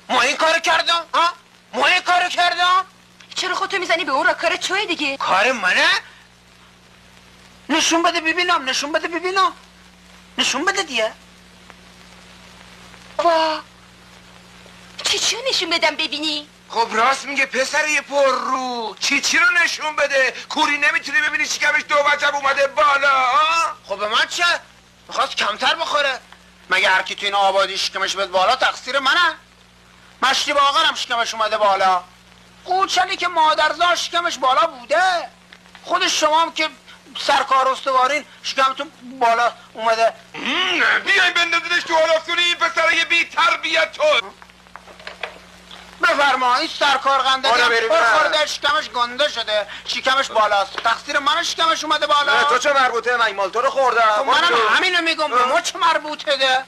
ما این کارو کردم ها؟ ما این کارو کردم؟ چرا خودتو میزنی به اون را؟ کار چوه دیگه؟ کار منه؟ نشون بده ببینم، نشون بده ببینم، نشون بده دیگه. وا چی نشون بدم ببینی؟ خب راست میگه پسر پر رو. چی رو نشون بده؟ کوری نمیتونی ببینی شکمش دو وجب اومده بالا. خب به من چه؟ میخواست کمتر بخوره. مگه هر کی تو این آبادی شکمش بد بالا تقصیر منه؟ مشتی باقرم شکمش اومده بالا. قوچلی که مادرزا شکمش بالا بوده. خود شما هم که سرکار استوارین شکمتون بالا اومده. بیاین بندازیدش تو حالافتونی این پسره بی تربیت تو. بفرما این سرکار قندلی خورده شکمش گنده شده، شکمش بالاست. تقصیر من شکمش اومده بالا. تو چه مربوطه؟ من مال تو رو خوردم. منم همینو میگم، به ما چه مربوطه ده؟